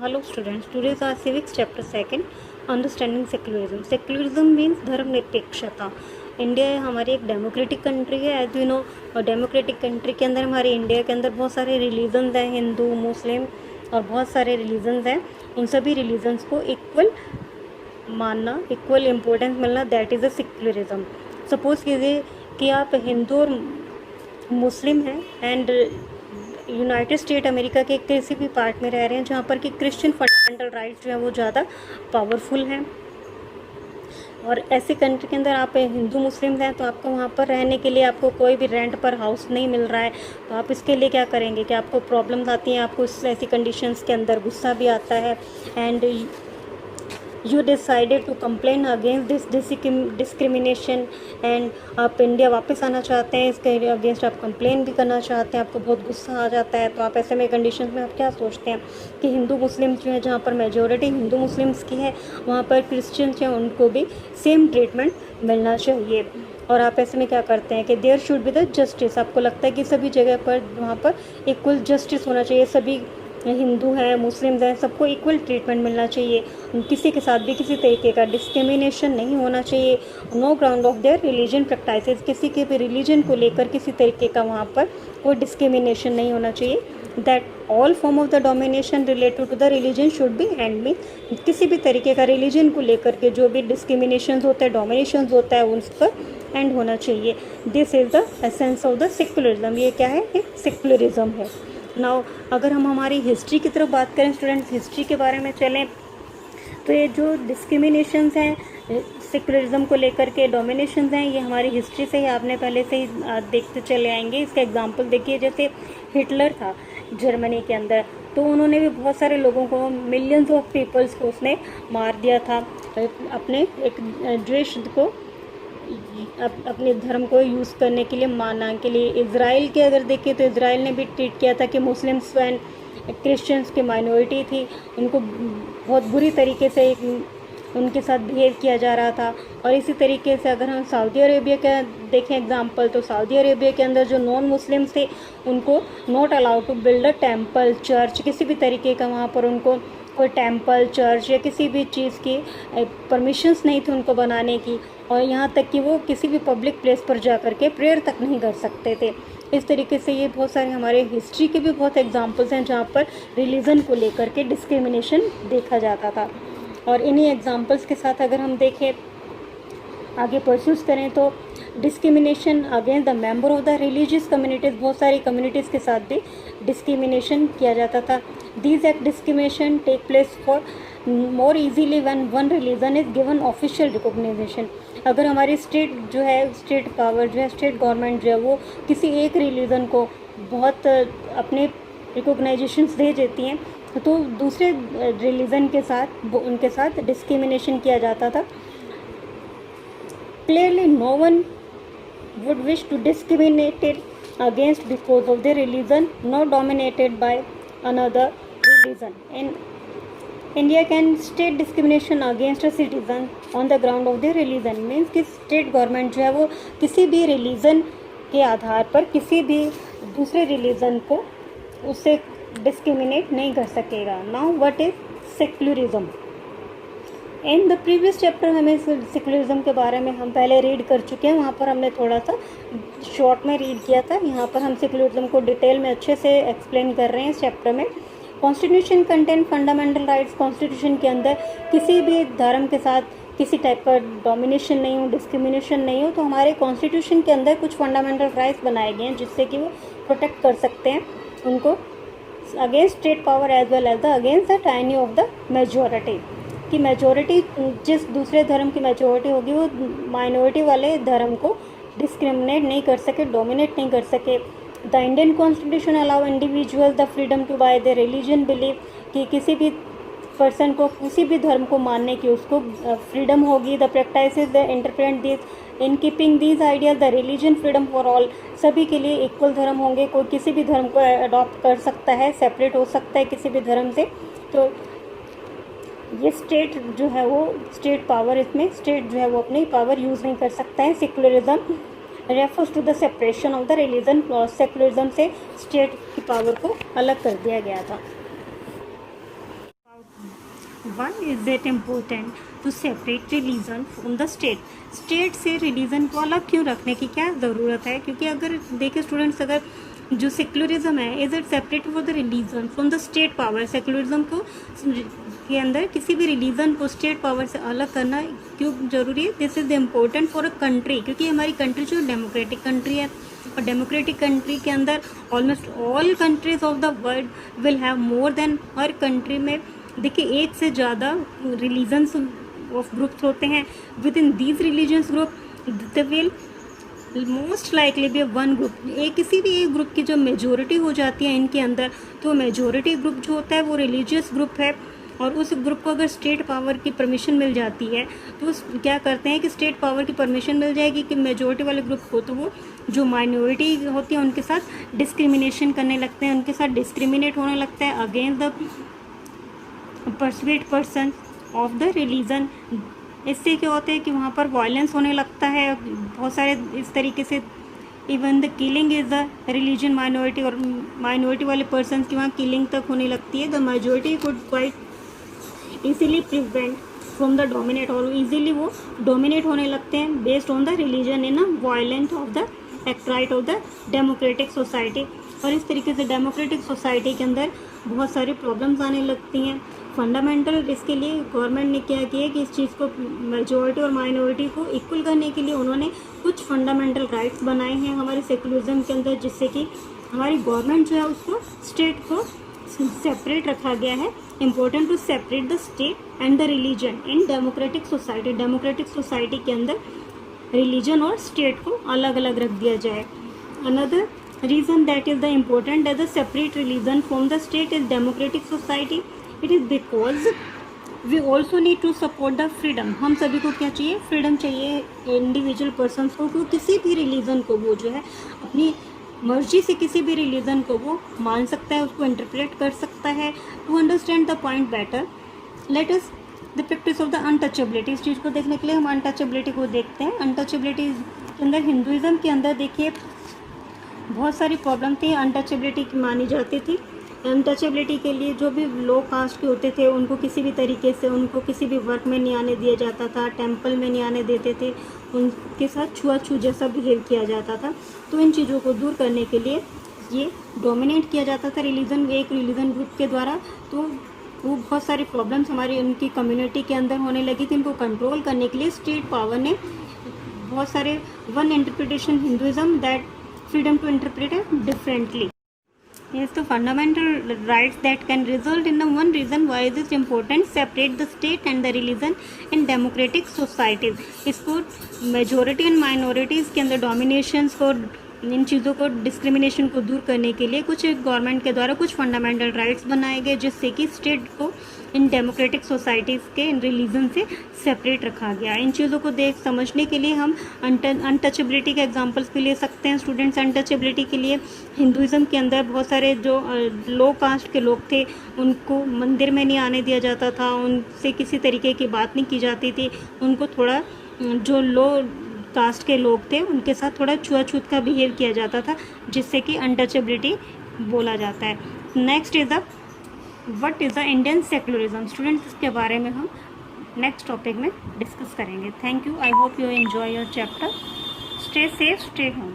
Hello students, today is our civics chapter 2 understanding secularism. Secularism means धर्मनिरपेक्षता. India हमारी एक democratic country है as you know, और democratic country के अंदर हमारे इंडिया के अंदर बहुत सारे रिलीजन्स हैं, हिंदू मुस्लिम और बहुत सारे रिलीजन्स हैं. उन सभी रिलीजन्स को इक्वल मानना, इक्वल इम्पोर्टेंस मिलना, that is a secularism. Suppose कीजिए कि आप हिंदू और मुस्लिम हैं एंड यूनाइटेड स्टेट अमेरिका के किसी भी पार्ट में रह रहे हैं जहाँ पर कि क्रिश्चियन फंडामेंटल राइट्स जो है वो ज़्यादा पावरफुल हैं, और ऐसे कंट्री के अंदर आप हिंदू मुस्लिम हैं तो आपको वहाँ पर रहने के लिए आपको कोई भी रेंट पर हाउस नहीं मिल रहा है, तो आप इसके लिए क्या करेंगे कि आपको प्रॉब्लम्स आती हैं, आपको ऐसी कंडीशंस के अंदर गुस्सा भी आता है and you decided to complain against this discrimination and आप इंडिया वापस आना चाहते हैं, इसके अगेंस्ट आप कंप्लेन भी करना चाहते हैं, आपको बहुत गुस्सा आ जाता है. तो आप ऐसे में कंडीशंस में आप क्या सोचते हैं कि हिंदू मुस्लिम्स जो है, जहाँ पर मेजोरिटी हिंदू मुस्लिम्स की है वहाँ पर क्रिश्चियंस हैं उनको भी सेम ट्रीटमेंट मिलना चाहिए. और आप ऐसे में क्या करते हैं कि there should be the justice. आपको लगता है कि सभी जगह पर वहाँ पर इक्वल जस्टिस होना चाहिए, सभी हिंदू हैं मुस्लिम्स हैं सबको इक्वल ट्रीटमेंट मिलना चाहिए, किसी के साथ भी किसी तरीके का डिस्क्रिमिनेशन नहीं होना चाहिए. No ground of their religion practices. किसी के भी रिलीजन को लेकर किसी तरीके का वहाँ पर कोई डिस्क्रिमिनेशन नहीं होना चाहिए. That all form of the domination related to the religion should be end mean. किसी भी तरीके का रिलीजन को लेकर के जो भी डिस्क्रिमिनेशन होता है, डोमिनेशन होता है, उस पर एंड होना चाहिए. This is the essence of the secularism. ये क्या है? एक सेक्युलरिज्म है. नाउ अगर हम हमारी हिस्ट्री की तरफ बात करें स्टूडेंट्स, हिस्ट्री के बारे में चलें, तो ये जो डिस्क्रिमिनेशंस हैं सेक्युलरिज्म को लेकर के, डोमिनेशंस हैं, ये हमारी हिस्ट्री से ही आपने पहले से ही देखते चले आएंगे. इसका एग्जांपल देखिए, जैसे हिटलर था जर्मनी के अंदर, तो उन्होंने भी बहुत सारे लोगों को, मिलियंस ऑफ पीपल्स को उसने मार दिया था अपने एक देश को, अपने धर्म को यूज़ करने के लिए, मानने के लिए. इज़राइल के अगर देखें तो इज़राइल ने भी ट्रीट किया था कि मुस्लिम्स एंड क्रिश्चियंस की माइनॉरिटी थी, उनको बहुत बुरी तरीके से उनके साथ बिहेव किया जा रहा था. और इसी तरीके से अगर हम सऊदी अरेबिया का देखें एग्जांपल, तो सऊदी अरेबिया के अंदर जो नॉन मुस्लिम्स थे उनको not allowed to build a temple, church, किसी भी तरीके का वहाँ पर उनको कोई टेम्पल, चर्च या किसी भी चीज़ की परमिशंस नहीं थी उनको बनाने की, और यहाँ तक कि वो किसी भी पब्लिक प्लेस पर जा कर के प्रेयर तक नहीं कर सकते थे. इस तरीके से ये बहुत सारे हमारे हिस्ट्री के भी बहुत एग्जांपल्स हैं जहाँ पर रिलीजन को लेकर के डिस्क्रिमिनेशन देखा जाता था. और इन्हीं एग्जांपल्स के साथ अगर हम देखें, आगे परस्यूज करें, तो discrimination against the member of the religious communities, बहुत सारी कम्युनिटीज़ के साथ भी डिस्क्रिमिनेशन किया जाता था. These act discrimination take place for more easily when one religion is given official recognisation. अगर हमारी स्टेट जो है, स्टेट पावर जो है, स्टेट गवर्नमेंट जो है, वो किसी एक रिलीजन को बहुत अपने रिकॉग्नाइजेशंस दे देती हैं, तो दूसरे रिलीजन के साथ उनके साथ डिस्क्रिमिनेशन किया जाता था. Clearly, no one would wish to discriminate it against because of their religion, not dominated by another religion. In India can state discrimination against a citizen on the ground of their religion. Means कि state government जो है वो किसी भी religion के आधार पर किसी भी दूसरे religion को उससे discriminate नहीं कर सकेगा. Now what is secularism? In the previous chapter हमें सेक्युलरिज्म के बारे में हम पहले रीड कर चुके हैं, वहाँ पर हमने थोड़ा सा शॉर्ट में रीड किया था. यहाँ पर हम सेक्युलरिज्म को डिटेल में अच्छे से एक्सप्लेन कर रहे हैं इस चैप्टर में. Constitution content fundamental rights. Constitution के अंदर किसी भी धर्म के साथ किसी टाइप का डोमिनेशन नहीं हो, डिस्क्रिमिनेशन नहीं हो, तो हमारे कॉन्स्टिट्यूशन के अंदर कुछ फंडामेंटल राइट्स बनाए गए हैं जिससे कि वो प्रोटेक्ट कर सकते हैं उनको against state power as well as the against the tyranny of the majority. कि मेजॉरिटी, जिस दूसरे धर्म की मेजॉरिटी होगी वो माइनॉरिटी वाले धर्म को डिस्क्रिमिनेट नहीं कर सके, डोमिनेट नहीं कर सके. The Indian constitution allow individual the freedom to by the religion believe. कि किसी भी पर्सन को किसी भी धर्म को मानने की उसको फ्रीडम होगी. The practices the interpret this in keeping these ideas the religion freedom for all. सभी के लिए इक्वल धर्म होंगे, कोई किसी भी धर्म को अडॉप्ट कर सकता है, सेपरेट हो सकता है किसी भी धर्म से. तो ये स्टेट जो है वो स्टेट पावर, इसमें स्टेट जो है वो अपनी पावर यूज़ नहीं कर सकता है. Secularism refers to the separation of the religion. Secularism से स्टेट की पावर को अलग कर दिया गया था. Why is it important to separate religion from the state? State से रिलीजन को अलग क्यों रखने की क्या ज़रूरत है? क्योंकि अगर देखिए स्टूडेंट्स, अगर जो सेक्युलरिज्म है, is it separate for the religion from the state power? Secularism को के अंदर किसी भी रिलीजन को स्टेट पावर से अलग करना क्यों जरूरी है? This is important for a country, क्योंकि हमारी कंट्री जो डेमोक्रेटिक कंट्री है, और डेमोक्रेटिक कंट्री के अंदर almost all countries of the world will have more than, her country में देखिए एक से ज़्यादा रिलीजन्स ऑफ ग्रुप्स होते हैं. With in these religions group the will most likely भी वन ग्रुप, एक किसी भी एक ग्रुप की जो मेजोरिटी हो जाती है इनके अंदर, तो मेजोरिटी ग्रुप जो होता है वो रिलीजियस ग्रुप है. और उस ग्रुप को अगर स्टेट पावर की परमिशन मिल जाती है तो क्या करते हैं कि स्टेट पावर की परमिशन मिल जाएगी कि मेजोरिटी वाले ग्रुप को, तो वो जो माइनॉरिटी होती है उनके साथ डिस्क्रिमिनेशन करने लगते हैं, उनके साथ डिस्क्रिमिनेट होने लगता है against the pursuit person of the religion. इससे क्या होता है कि वहाँ पर वायलेंस होने लगता है बहुत सारे इस तरीके से. Even the killing is the religion minority, और माइनॉरिटी वाले पर्सन की वहाँ किलिंग तक होने लगती है. The majority could quite easily prevent from the dominate, और इजीली वो डोमिनेट होने लगते हैं based on the religion in a violent of the act right of the democratic society. और इस तरीके से डेमोक्रेटिक सोसाइटी के अंदर बहुत सारी प्रॉब्लम्स आने लगती हैं. फंडामेंटल इसके लिए गवर्नमेंट ने क्या किया कि इस चीज़ को मेजोरिटी और माइनॉरिटी को इक्वल करने के लिए उन्होंने कुछ फंडामेंटल राइट्स बनाए हैं हमारे सेकुलरिज्म के अंदर, जिससे कि हमारी गवर्नमेंट जो है उसको स्टेट को सेपरेट रखा गया है. Important to separate the state and the religion in democratic society. Democratic society के अंदर रिलीजन और स्टेट को अलग अलग रख दिया जाए. Another reason that is the important that the separate religion from the state is democratic society. It is because we also need to support the freedom. हम सभी को क्या चाहिए? फ्रीडम चाहिए इंडिविजुअल पर्सनस को, क्योंकि किसी भी रिलीजन को वो जो है अपनी मर्जी से किसी भी रिलीजन को वो मान सकता है, उसको इंटरप्रेट कर सकता है. To understand the point better, let us the practice of the untouchability. इस चीज़ को देखने के लिए हम अनटचेबिलिटी को देखते हैं. अनटचेबिलिटी के अंदर हिंदुज़म के अंदर देखिए बहुत सारी प्रॉब्लम थी, अनटचेबिलिटी की मानी जाती थी. अनटचेबिलिटी के लिए जो भी लो कास्ट के होते थे उनको किसी भी तरीके से उनको किसी भी वर्क में नहीं आने दिया जाता था, टेंपल में नहीं आने देते थे, उनके साथ छुआछूत जैसा बिहेव किया जाता था. तो इन चीज़ों को दूर करने के लिए ये डोमिनेट किया जाता था रिलीजन, एक रिलीजन ग्रुप के द्वारा. तो वो बहुत सारी प्रॉब्लम्स हमारी उनकी कम्युनिटी के अंदर होने लगी थी. इनको कंट्रोल करने के लिए स्टेट पावर ने बहुत सारे one interpretation Hinduism that freedom to interpret it differently. Yes, the fundamental rights that can result in the one reason why it is important separate the state and the religion in democratic societies. इसको majority and minorities के अंदर dominations को, इन चीज़ों को discrimination को दूर करने के लिए कुछ गवर्नमेंट के द्वारा कुछ फंडामेंटल राइट्स बनाए गए, जिससे कि स्टेट को इन डेमोक्रेटिक सोसाइटीज़ के इन रिलीजन से सेपरेट रखा गया. इन चीज़ों को देख समझने के लिए हम अनटचेबिलिटी के एग्जांपल्स भी ले सकते हैं स्टूडेंट्स. अनटचेबिलिटी के लिए हिंदुज़म के अंदर बहुत सारे जो लो कास्ट के लोग थे उनको मंदिर में नहीं आने दिया जाता था, उनसे किसी तरीके की बात नहीं की जाती थी, उनको थोड़ा जो लो कास्ट के लोग थे उनके साथ थोड़ा छुआछूत का बिहेव किया जाता था, जिससे कि अनटचेबिलिटी बोला जाता है. Next is the what is the Indian secularism. Students इसके बारे में हम नेक्स्ट टॉपिक में डिस्कस करेंगे. Thank you. I hope you enjoy your chapter. Stay safe, stay home.